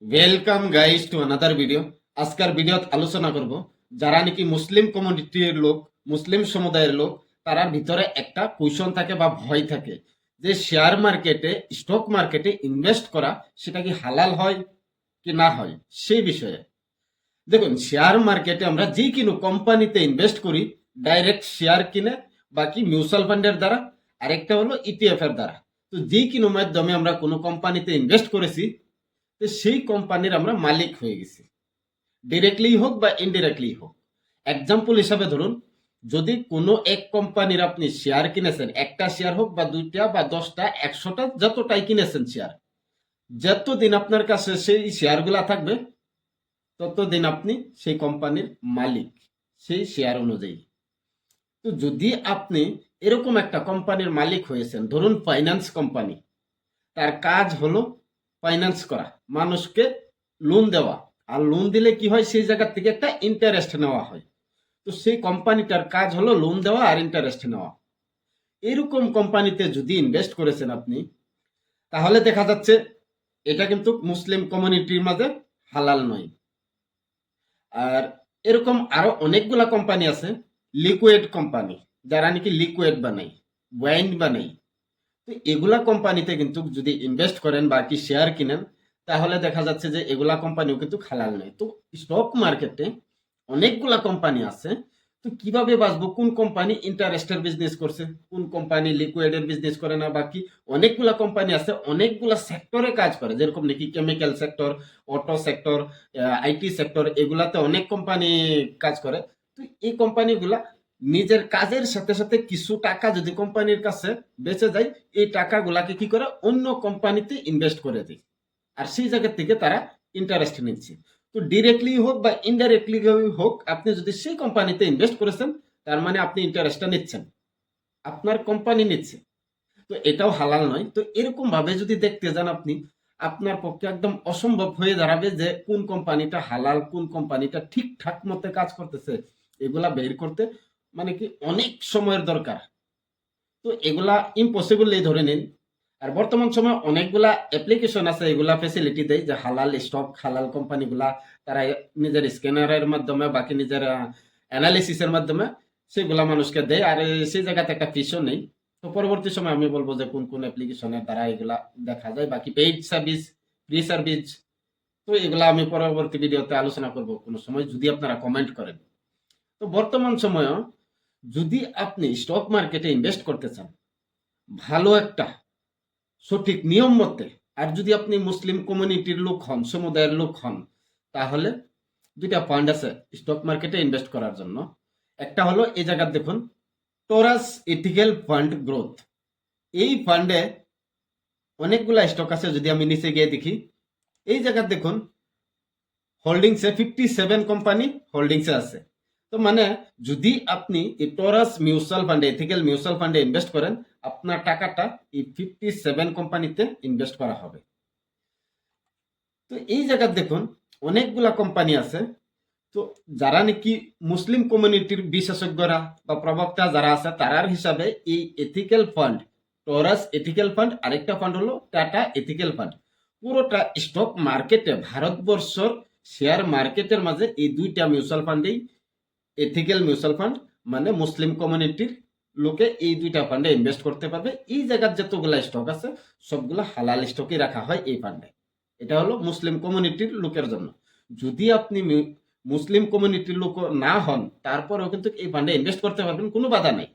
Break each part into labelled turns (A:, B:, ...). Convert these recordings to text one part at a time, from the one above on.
A: Welcome guys to another video. আজকের ভিডিওত আলোচনা করব যারা নাকি মুসলিম কমিউনিটির লোক, মুসলিম সমুদায়ের লোক, তারার ভিতরে একটা কোয়েশন থাকে বা ভয় থাকে যে শেয়ার মার্কেটে, স্টক মার্কেটে ইনভেস্ট করা সেটা কি হালাল হয় কি না হয় সেই বিষয়ে। দেখুন, শেয়ার মার্কেটে আমরা যে কোনো কোম্পানিতে ইনভেস্ট করি ডাইরেক্ট শেয়ার কিনে, বাকি মিউচুয়াল ফান্ডের দ্বারা, আরেকটা হলো ইটিএফ এর দ্বারা। তো যে কোনো মাধ্যমে আমরা কোনো কোম্পানিতে ইনভেস্ট করেছি, তো সেই কোম্পানির আমরা মালিক হয়ে গেছি, ডিরেক্টলি হোক বা ইনডিরেক্টলি হোক। এক্সাম্পল হিসাবে ধরুন, যদি কোনো এক কোম্পানির আপনি শেয়ার কিনেছেন, একটা শেয়ার হোক বা দুইটা বা 10টা 100টা, যতটাই কিনেছেন শেয়ার, যতদিন আপনার কাছে সেই শেয়ারগুলা থাকবে ততদিন আপনি সেই কোম্পানির মালিক, সেই শেয়ার অনুযায়ী। তো যদি আপনি এরকম একটা কোম্পানির মালিক হয়েছেন, ধরুন ফাইন্যান্স কোম্পানি, তার কাজ হলো ফাইন্যান্স করা, মানুষকে লোন দেওয়া, আর লোন দিলে কি হয় সেই জায়গা থেকে একটা ইন্টারেস্ট নেওয়া হয়। তো সেই কোম্পানিটার কাজ হলো লোন দেওয়া আর ইন্টারেস্ট নেওয়া। এরকম কোম্পানিতে যদি ইনভেস্ট করেছেন আপনি, তাহলে দেখা যাচ্ছে এটা কিন্তু মুসলিম কমিউনিটির মাঝে হালাল নয়। আর এরকম আরো অনেকগুলা কোম্পানি আছে, লিকুইড কোম্পানি, যারা নাকি লিকুইড বানাই, ওয়াইন বানাই। তো এগুলা কোম্পানিতে কিন্তু যদি ইনভেস্ট করেন বা কি শেয়ার কিনেন, তাহলে দেখা যাচ্ছে যে এগুলা কোম্পানিও কিন্তু হালাল নয়। তো স্টক মার্কেটে অনেকগুলা কোম্পানি আছে। তো কিভাবে বাঁচবো, কোন কোম্পানি ইন্টারেস্টের বিজনেস করছে, কোন কোম্পানি লিকুইডের বিজনেস করে না, বাকি অনেকগুলা কোম্পানি আছে, অনেকগুলা সেক্টরে কাজ করে, যেরকম নাকি chemical sector, auto sector, IT sector, এগুলাতে অনেক কোম্পানি কাজ করে। তো এই কোম্পানিগুলা নিজের কাজের সাথে সাথে কিছু টাকা যদি কোম্পানির কাছে বেঁচে যায়, এই টাকাগুলাকে কি করে অন্য কোম্পানিতে ইনভেস্ট করে দেয়, আর সেই জায়গা থেকে তারা ইন্টারেস্ট নিচ্ছে। তো ডিরেক্টলি হোক বা ইনডাইরেক্টলি হোক, আপনি যদি সেই কোম্পানিতে ইনভেস্ট করেছেন, তার মানে আপনি ইন্টারেস্টটা নিচ্ছেন, আপনার কোম্পানি নিচ্ছে। তো এটাও হালাল নয়। তো এরকম ভাবে যদি দেখতে যান আপনি, আপনার পক্ষে একদম অসম্ভব হয়ে দাঁড়াবে যে কোন কোম্পানিটা হালাল, কোন কোম্পানিটা ঠিকঠাক মতো কাজ করতেছে, এগুলা বের করতে মানে কি অনেক সময়ের দরকার। তো এগুলা ইম্পসিবল ধরে নিন। আর বর্তমান সময় অনেকগুলা অ্যাপ্লিকেশন আছে, এগুলা ফেসিলিটি দেয় যে হালাল স্টক, হালাল কোম্পানিগুলা তারা নিজের স্ক্যানারের মাধ্যমে, বাকি নিজের অ্যানালিসিসের মাধ্যমে সেগুলা মানুষকে দেয়, আর সেই জায়গাতে একটা ফিসও নেই। তো পরবর্তী সময় আমি বলবো যে কোন কোন অ্যাপ্লিকেশনের দ্বারা এগুলা দেখা যায়, বাকি পেইড সার্ভিস, ফ্রি সার্ভিস। তো এগুলা আমি পরবর্তী ভিডিওতে আলোচনা করব কোনো সময়, যদি আপনারা কমেন্ট করেন। তো বর্তমান সময়েও যদি আপনি স্টক মার্কেটে ইনভেস্ট করতে চান, ভালো একটা সঠিক নিয়ম মতে, আর যদি আপনি মুসলিম কমিউনিটির লোক হন, সমুদায়ের লোক হন, তাহলে দুইটা পয়েন্ট আছে স্টক মার্কেটে ইনভেস্ট করার জন্য। একটা হলো এই জায়গা দেখুন, টোরাস ইথিক্যাল ফান্ড গ্রোথ। এই ফান্ডে অনেকগুলা স্টক আছে, যদি আমি নিচে গিয়ে দেখি, এই জায়গা দেখুন হোল্ডিংসে 57 কোম্পানি হোল্ডিংসে আছে। তো মানে যদি আপনি এই টোরাস মিউচুয়াল ফান্ডে, এথিক্যাল মিউচুয়াল ফান্ডে ইনভেস্ট করেন, আপনার টাকাটা এই 57 কোম্পানিতে ইনভেস্ট করা হবে। তো এই জায়গা দেখুন অনেকগুলা কোম্পানি আছে। তো যারা নাকি মুসলিম কমিউনিটির বিশেষজ্ঞরা বা প্রবক্তা যারা আছে, তারার হিসাবে এই ethical fund, Taurus ethical fund, আরেকটা ফান্ড হলো টাটা এথিক্যাল ফান্ড, পুরোটা স্টক মার্কেটে, ভারতবর্ষর শেয়ার মার্কেটের মাঝে এই দুইটা মিউচুয়াল ফান্ডেই, এথিক্যাল মিউচুয়াল ফান্ড মানে মুসলিম কমিউনিটির লোকে এই দুইটা ফান্ডে ইনভেস্ট করতে পারবে। এই জায়গার যতগুলা স্টক আছে সবগুলা হালাল স্টকই রাখা হয় এই ফান্ডে। এটা হলো মুসলিম কমিউনিটির লোকের জন্য। যদি আপনি মুসলিম কমিউনিটির লোক না হন, তারপরেও কিন্তু এই ফান্ডে ইনভেস্ট করতে পারবেন, কোনো বাধা নাই।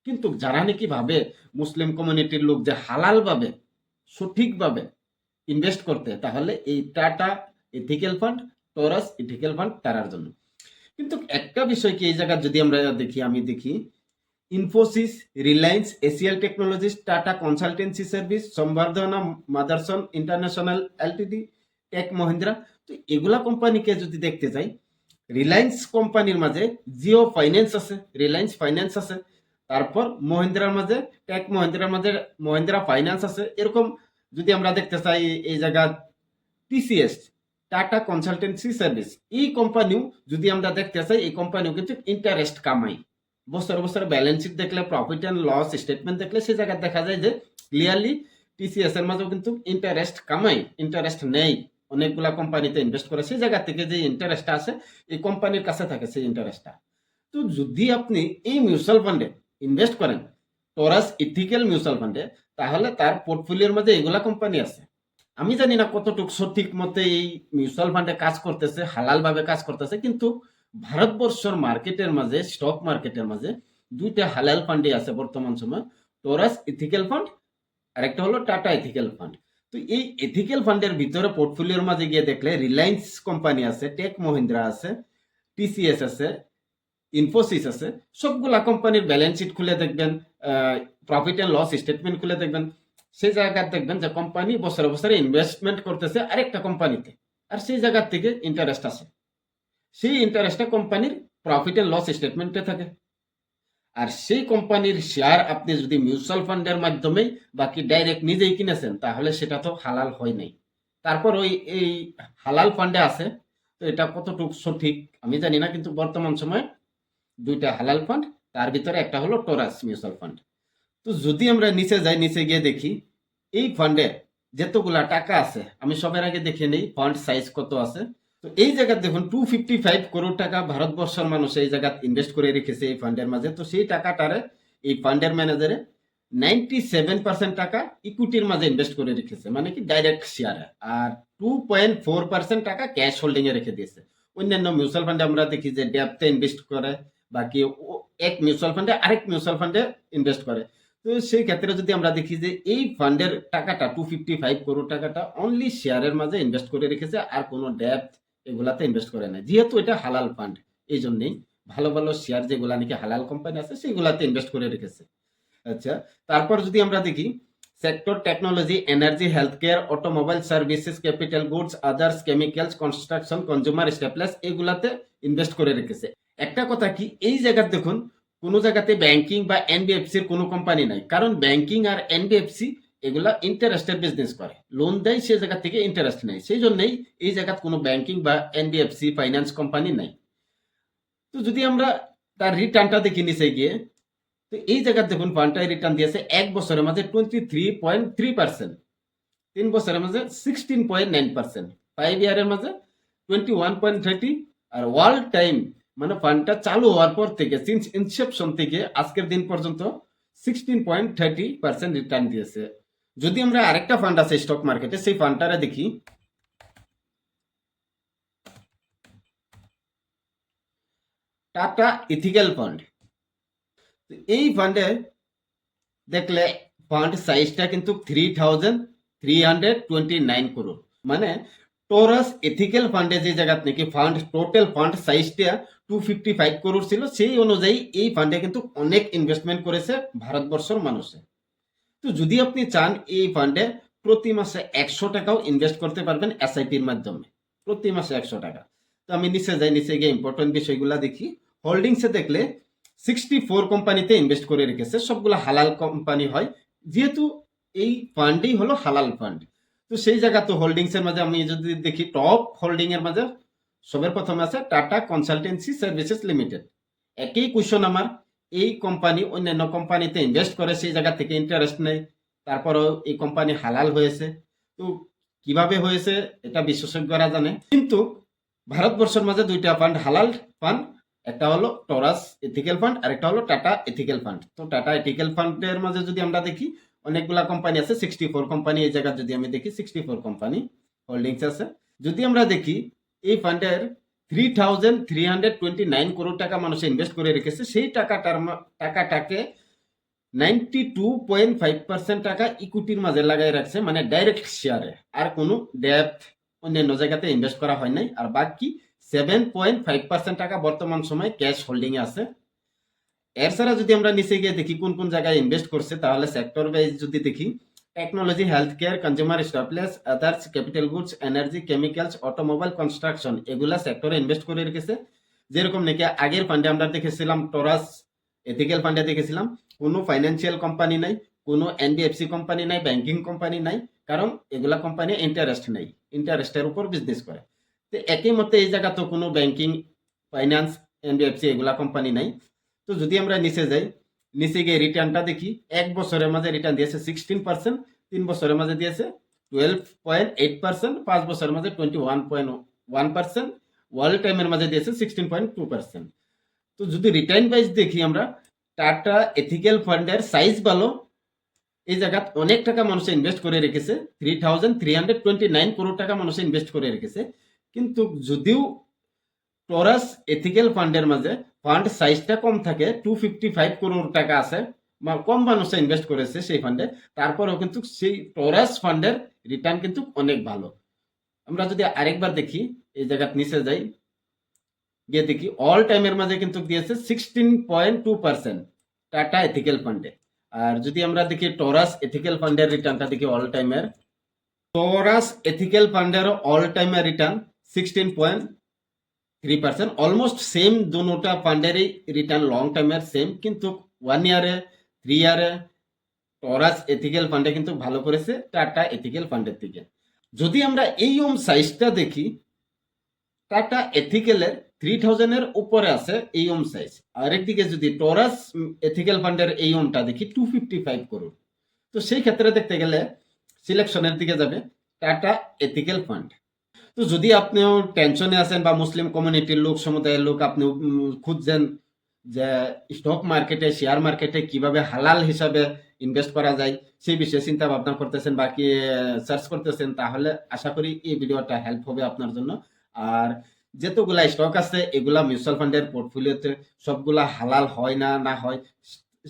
A: কিন্তু যারা নাকি ভাবে মুসলিম কমিউনিটির লোক যে হালাল ভাবে, সঠিকভাবে ইনভেস্ট করতে, তাহলে এই Tata ethical fund, Taurus ethical fund তারার জন্য। কিন্তু একটা বিষয় কি এই জায়গায় যদি আমরা দেখি, আমি দেখি Infosys, Reliance, HCL technologies, Tata consultancy service, Samvardhana Motherson international LTD, tech Mahindra. তো এগুলা কোম্পানিকে যদি দেখতে চাই, রিলায়েন্স কোম্পানির মাঝে জিও ফাইন্যান্স আছে, রিলায়েন্স ফাইন্যান্স আছে, তারপর মহিন্দ্রার মাঝে, টেক মহিন্দ্রার মাঝে মহিন্দ্রা ফাইন্যান্স আছে। এরকম যদি আমরা দেখতে চাই এই জায়গা টিসিএস, টাটা কনসালটেন্সি সার্ভিস, এই কোম্পানিও যদি আমরা দেখতে চাই, এই কোম্পানিও কিন্তু ইন্টারেস্ট কামাই। বছর বছর ব্যালেন্স শিট দেখলে, প্রফিট অ্যান্ড লস স্টেটমেন্ট দেখলে সে জায়গায় দেখা যায় যে ক্লিয়ারলি টিসিএস এর মাঝেও কিন্তু ইন্টারেস্ট কামাই, ইন্টারেস্ট নেই। অনেকগুলা কোম্পানিতে ইনভেস্ট করে, সেই জায়গা থেকে যে ইন্টারেস্টটা আছে এই কোম্পানির কাছে থাকে সেই ইন্টারেস্টটা। তো যদি আপনি এই মিউচুয়াল ফান্ডে ইনভেস্ট করেন, টরাস ইথিক্যাল মিউচুয়াল ফান্ডে, তাহলে তার পোর্টফোলিওর মধ্যে এগুলা কোম্পানি আছে। আমি জানি না কতটুকু সঠিক মতে এই মিউচুয়াল ফান্ডে কাজ করতেছে, হালাল ভাবে কাজ করতেছে, কিন্তু ভারতবর্ষের মার্কেটের মাঝে, স্টক মার্কেটের মাঝে দুইটা হালাল ফান্ডই আছে বর্তমান সময়, টরাস ইথিক্যাল ফান্ড আর একটা হলো টাটা এথিক্যাল ফান্ড। তো এই এথিক্যাল ফান্ডের ভিতরে পোর্টফোলিওর মাঝে গিয়ে দেখলে রিলায়েন্স কোম্পানি আছে, টেক মহিন্দ্রা আছে, টিসিএস আছে, ইনফোসিস আছে, সবগুলা কোম্পানির ব্যালেন্স শিট খুলে দেখবেন, প্রফিট এন্ড লস স্টেটমেন্ট খুলে দেখবেন, সেই জায়গায় দেখবেন যে কোম্পানি বছরে বছরে ইনভেস্টমেন্ট করতেছে আরেকটা কোম্পানিতে, আর সেই জায়গা থেকে ইন্টারেস্ট আছে, সেই ইন্টারেস্টটা কোম্পানির প্রফিট এন্ড লস স্টেটমেন্টে থাকে। আর সেই কোম্পানির শেয়ার আপনি যদি মিউচুয়াল ফান্ডের মাধ্যমে বাকি ডাইরেক্ট নিজেই কিনেছেন, তাহলে সেটা তো হালাল হয় নাই। তারপর ওই এই হালাল ফান্ডে আছে, তো এটা কতটুকু সঠিক আমি জানি না, কিন্তু বর্তমান সময় দুইটা হালাল ফান্ড, তার ভিতরে একটা হলো টোরাস মিউচুয়াল ফান্ড। তো যদি আমরা নিচে যাই, নিচে গিয়ে দেখি এই ফান্ডে যতগুলা টাকা আছে, আমি সবার আগে দেখে নেই ফান্ড সাইজ কত আছে। তো এই জায়গায় দেখুন 255 করোড় টাকা ভারতবর্ষের মানুষ এই জায়গায় ইনভেস্ট করে রেখেছে এই ফান্ডের মাঝে। তো সেই টাকাটারে এই ফান্ডের ম্যানেজারে 97% টাকা ইকুইটির মাঝে ইনভেস্ট করে রেখেছে, মানে কি ডাইরেক্ট শেয়ারে, আর 2.4% টাকা ক্যাশ হোল্ডিং এ রেখে দিয়েছে। অন্যান্য মিউচুয়াল ফান্ডে আমরা দেখি যে ডেপতে ইনভেস্ট করে, বাকি এক মিউচুয়াল ফান্ডে আরেক মিউচুয়াল ফান্ডে ইনভেস্ট করে। তো সেই ক্ষেত্রে যদি আমরা দেখি যে এই ফান্ডের টাকাটা 255 করোড় টাকাটা অনলি শেয়ারের মাঝে ইনভেস্ট করে রেখেছে, আর কোনো ডেপথ এগুলাতে ইনভেস্ট করে না, যেহেতু এটা হালাল ফান্ড এই জন্যই ভালো ভালো শেয়ার যেগুলা নাকি হালাল কোম্পানি আছে সেগুলাতে ইনভেস্ট করে রেখেছে। আচ্ছা, তারপর যদি আমরা দেখি sector technology, energy, health care, automobile services, capital goods, others, chemicals, construction, consumer staples, এগুলাতে ইনভেস্ট করে রেখেছে। একটা কথা কি, এই জায়গায় দেখুন কোনো জায়গাতে ব্যাংকিং বা এনবিএফসির কোনো কোম্পানি নাই, কারণ ব্যাংকিং আর এনবিএফসি এগুলা ইন্টারেস্টের বিজনেস করে, লোন দেয়, সে জায়গা থেকে ইন্টারেস্ট নেই, সেই জন্যই এই জায়গায় কোনো ব্যাংকিং বা এনবিএফসি ফাইন্যান্স কোম্পানি নাই। তো যদি আমরা তার রিটার্নটা দেখি নিচে গিয়ে, তো এই জায়গায় দেখুন ফান্ডটাই রিটার্ন দিয়েছে এক বছরের মাঝে 23.3%, 3 বছরের মাঝে 16.9%, 5 ইয়ারের মাঝে 21.30, আর ওয়ার্ল্ড টাইম মানে ফান্ডটা চালু হওয়ার পর থেকে সিন্স ইনসেপশন থেকে আজকের দিন পর্যন্ত 16.30% রিটার্ন দিয়েছে। যদি আমরা আরেকটা ফান্ড আছে স্টক মার্কেটে, সেই ফান্ডটারে দেখি, টাটা ইথিক্যাল ফান্ড। এই ফান্ডে দেখলে ফান্ড সাইজটা কিন্তু 3,329 করোড়, মানে টোরাস এথিক্যাল ফান্ডে যে জায়গা নাকি ফান্ড টোটাল ফান্ড সাইজটা 255 করোড় ছিল, সেই অনুযায়ী এই ফান্ডে কিন্তু অনেক ইনভেস্টমেন্ট করেছে ভারতবর্ষের মানুষে। তো যদি আপনি চান এই ফান্ডে প্রতি মাসে 100 টাকাও ইনভেস্ট করতে পারবেন এসআইপির মাধ্যমে, প্রতি মাসে 100 টাকা। তো আমি নিচে যাই, নিচে গিয়ে ইম্পর্টেন্ট বিষয়গুলো দেখি। হোল্ডিংসে দেখলে 64 কোম্পানিতে ইনভেস্ট করে রেখেছে, সবগুলো হালাল কোম্পানি হয়, যেহেতু এই ফান্ডই হলো হালাল ফান্ড। তো সেই জায়গা তো হোল্ডিংস এর মাঝে আমি যদি দেখি টপ হোল্ডিং এর মাঝে সবার প্রথমে আছে টাটা কনসালটেন্সি সার্ভিসেস লিমিটেড। একই কোশ্চেন আমার, এই কোম্পানি অন্যান্য কোম্পানিতে ইনভেস্ট করে, সেই জায়গা থেকে ইন্টারেস্ট নেই, তারপরেও এই কোম্পানি হালাল হয়েছে। তো কিভাবে হয়েছে এটা বিশেষজ্ঞরা জানে, কিন্তু ভারতবর্ষের মাঝে দুইটা ফান্ড হালাল ফান্ড, একটা হলো টরাস এথিক্যাল ফান্ড আর একটা হলো টাটা এথিক্যাল ফান্ড। তো টাটা এথিক্যাল ফান্ডের মাঝে যদি আমরা দেখি অনেকগুলা কোম্পানি আছে, 64 কোম্পানি, এই জায়গায় যদি আমি দেখি 64 কোম্পানি হোল্ডিংস আছে। যদি আমরা দেখি এই ফান্ডের 3,329 করোড় টাকা মানুষ ইনভেস্ট করে রেখেছে, সেই টাকাটাকে 92.5% টাকা ইকুইটির মাঝে লাগাই রাখছে, মানে ডাইরেক্ট শেয়ারে, আর কোনো ডেপথ অন্যান্য জায়গাতে ইনভেস্ট করা হয় নাই। আর বাকি 7.5% টাকা বর্তমান সময় ক্যাশ হোল্ডিং এ আছে। এছাড়া যদি আমরা নিচে গিয়ে দেখি কোন কোন জায়গায় ইনভেস্ট করছে, তাহলে সেক্টর ওয়াইজ যদি দেখি, technology, health care, consumer staples, others, capital goods, energy, chemicals, automobile, construction, এগুলা সেক্টরে ইনভেস্ট করে রেখেছে। যেরকম নাকি আগের ফান্ডে আমরা দেখেছিলাম টরাস এথিক্যাল ফান্ডে দেখেছিলাম কোনো ফাইন্যান্সিয়াল কোম্পানি নাই, কোনো এনবিএফসি কোম্পানি নাই, ব্যাংকিং কোম্পানি নাই, কারণ এগুলা কোম্পানি ইন্টারেস্ট নেই, ইন্টারেস্টের উপর বিজনেস করে। তো একই মতে এই জায়গা তো কোনো ব্যাংকিং, ফাইন্যান্স, এনবিএফসি এগুলা কোম্পানি নাই। তো যদি আমরা নিচে যাই, নিচে গিয়ে রিটার্নটা দেখি, এক বছরের মাঝে রিটার্ন দিয়েছে 16%, 3 বছরের মাঝে দিয়েছে 12.8%, 5 বছরের মাঝে 21.1%, ওয়ার্ল্ড টাইমের মাঝে দিয়েছে 16.2%। তো যদি রিটার্ন ওয়াইজ দেখি আমরা, টাটা এথিক্যাল ফান্ডের সাইজ ভালো, এই জায়গাত অনেক টাকা মানুষে ইনভেস্ট করে রেখেছে, 3,329 করোড় টাকা মানুষে ইনভেস্ট করে রেখেছে। কিন্তু যদিও টরাস এথিক্যাল ফান্ডের মাঝে ফান্ড সাইজটা কম থাকে, 255 করোড় টাকা আছে, কম মানুষে ইনভেস্ট করেছে সেই ফান্ডে, তারপরেও কিন্তু সেই টরাস ফান্ডের রিটার্ন কিন্তু অনেক ভালো। আমরা যদি আরেকবার দেখি, এই জায়গাত নিচে যাই, গিয়ে দেখি অল টাইমের মাঝে কিন্তু দিয়েছে 16.2% টাটা এথিক্যাল ফান্ডে। আর যদি আমরা দেখি টরাস এথিক্যাল ফান্ডের রিটার্নটা দেখি অল টাইমের, টরাস এথিক্যাল ফান্ডের অল টাইমের রিটার্ন 16.3%, অলমোস্ট সেম। দুটা ফান্ডেরই রিটার্ন লং টাইমের সেম, কিন্তু 1 ইয়ারে 3 ইয়ারে টরাস এথিক্যাল ফান্ডে কিন্তু ভালো করেছে টাটা এথিক্যাল ফান্ডের থেকে। যদি আমরা এই সাইজটা দেখি, টাটা এথিক্যালের 3000 এর উপরে আছে এই সাইজ। আরেকদিকে যদি টরাস এথিক্যাল ফান্ডের এই দেখি 255 করোড়। তো সেই ক্ষেত্রে দেখতে গেলে সিলেকশনের দিকে যাবে টাটা এথিক্যাল ফান্ড। তো যদি আপনিও টেনশনে আছেন বা মুসলিম কমিউনিটির লোক, সমুদায়ের লোক, আপনি খুঁজছেন যে স্টক মার্কেটে, শেয়ার মার্কেটে কিভাবে হালাল হিসাবে ইনভেস্ট করা যায়, সেই বিষয়ে চিন্তা ভাবনা করতেছেন বা কি সার্চ করতেছেন, তাহলে আশা করি এই ভিডিওটা হেল্প হবে আপনার জন্য। আর যতগুলা স্টক আছে এগুলা মিউচুয়াল ফান্ডের পোর্টফোলিওতে সবগুলা হালাল হয় না না হয়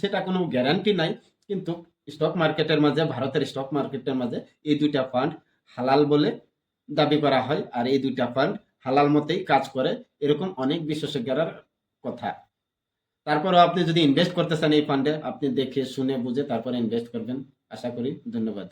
A: সেটা কোনো গ্যারান্টি নাই, কিন্তু স্টক মার্কেটের মাঝে, ভারতের স্টক মার্কেটের মাঝে এই দুইটা ফান্ড হালাল বলে দাবি করা হয়, আর এই দুইটা ফান্ড হালাল মতেই কাজ করে, এরকম অনেক বিশেষজ্ঞরা কথা। তারপরে আপনি যদি ইনভেস্ট করতে চান এই ফান্ডে, আপনি দেখে শুনে বুঝে তারপরে ইনভেস্ট করবেন। আশা করি। ধন্যবাদ।